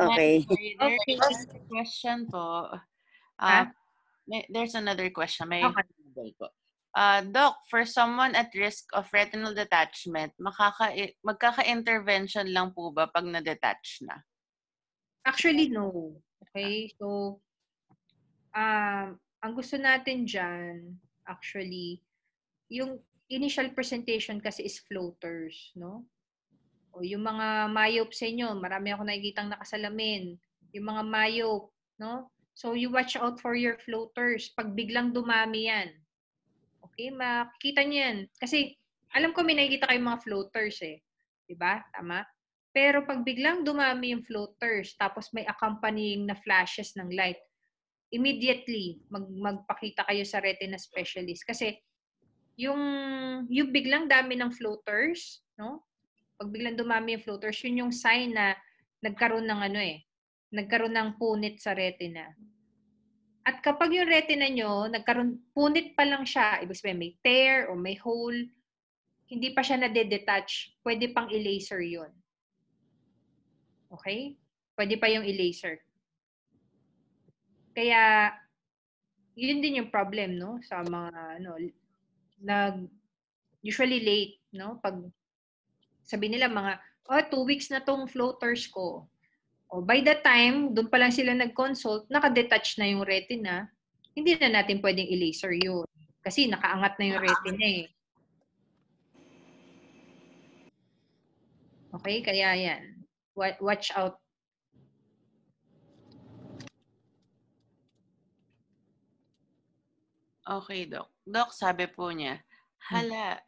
Okay. There's another question po. There's another question. May po. Doc, for someone at risk of retinal detachment, magkaka-intervention lang po ba pag na-detach na? Actually, no. Okay? So, ang gusto natin dyan, actually, yung initial presentation kasi is floaters, no? O yung mga myop sa inyo, marami ako nakikitang nakasalamin. Yung mga myop, no? So, you watch out for your floaters. Pag biglang dumami yan, okay, makikita niyo yan. Kasi, alam ko may nakikita kayong mga floaters eh. Diba? Tama? Pero pag biglang dumami yung floaters, tapos may accompanying na flashes ng light, immediately, magpakita kayo sa retina specialist. Kasi, yung biglang dami ng floaters, no? Pag biglang dumami yung floaters, yun yung sign na nagkaroon ng nagkaroon ng punit sa retina. At kapag yung retina nyo, punit pa lang siya, ibig sabihin may tear o may hole, hindi pa siya nade-detach, pwede pang i-laser yun. Okay? Pwede pa yung i-laser. Kaya, yun din yung problem, no? Sa mga, usually late, no? Pag sabi nila 2 weeks na tong floaters ko. O by the time, doon pa lang sila nag-consult, naka-detach na yung retina, hindi na natin pwedeng i-laser yun. Kasi nakaangat na yung retina eh. Okay? Kaya yan. Watch out. Okay, Doc. Doc, sabi po niya, hala,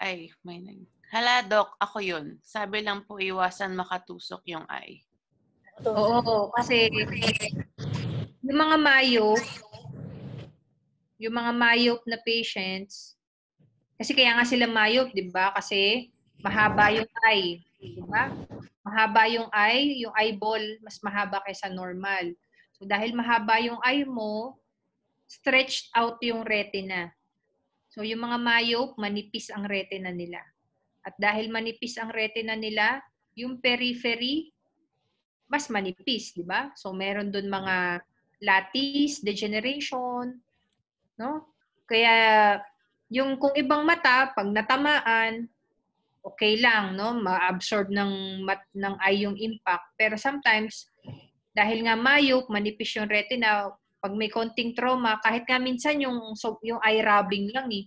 Doc, ako yun. Sabi lang po, iwasan makatusok yung eye. Oo, kasi yung mga myop na patients, kasi kaya nga sila myop, di ba? Kasi mahaba yung eye. Di ba? Mahaba yung eyeball, mas mahaba kaysa normal. So dahil mahaba yung eye mo, stretched out yung retina. So yung mga myop, manipis ang retina nila. At dahil manipis ang retina nila, yung periphery, mas manipis, di ba? So meron dun mga lattice degeneration, no? Kaya yung kung ibang mata, pag natamaan, okay lang, no? Ma-absorb ng eye yung impact. Pero sometimes, dahil nga myop, manipis yung retina, pag may konting trauma, kahit nga minsan yung eye rubbing lang eh.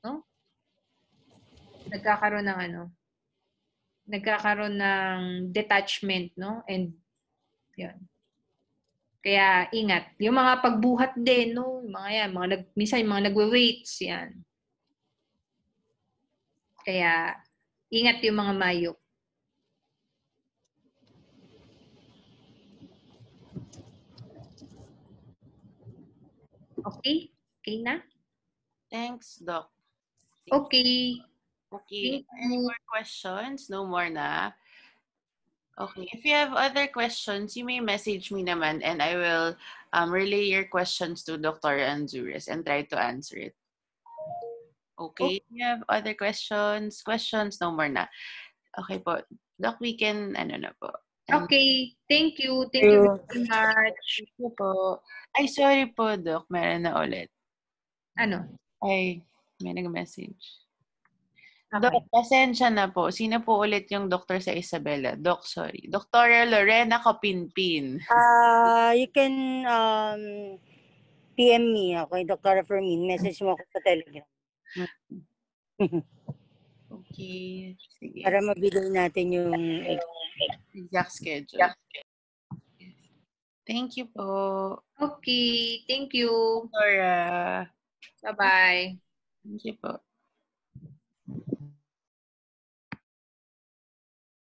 No? Nagkakaroon ng detachment, no? And, yun. Kaya, ingat. Yung mga pagbuhat din, no? Yung mga yan, minsan yung mga nagwe-weights, yan. Kaya, ingat yung mga myop. Okay? Okay na? Thanks, Doc. Okay. Okay. Any more questions? No more na. Okay. If you have other questions, you may message me naman and I will relay your questions to Dr. Anzures and try to answer it. Okay. Do you have other questions? Questions? No more na. Okay po. Doc, we can, ano na po. Okay. Thank you. Thank you very much. Thank you po. Ay, sorry po, Doc. Meron na ulit. Ano? Ay, may nag-message. Okay. Doc, pasensya na po. Sino po ulit yung doktor sa Isabela? Doc, sorry. Dr. Lorena Kapinpin. You can PM me, okay, Dr. Fermin. Message mo ako sa Telegram. Okay. Sige. Para mabigay natin yung Exact schedule. Thank you po. Okay. Thank you. Dora. Bye-bye. Thank you po.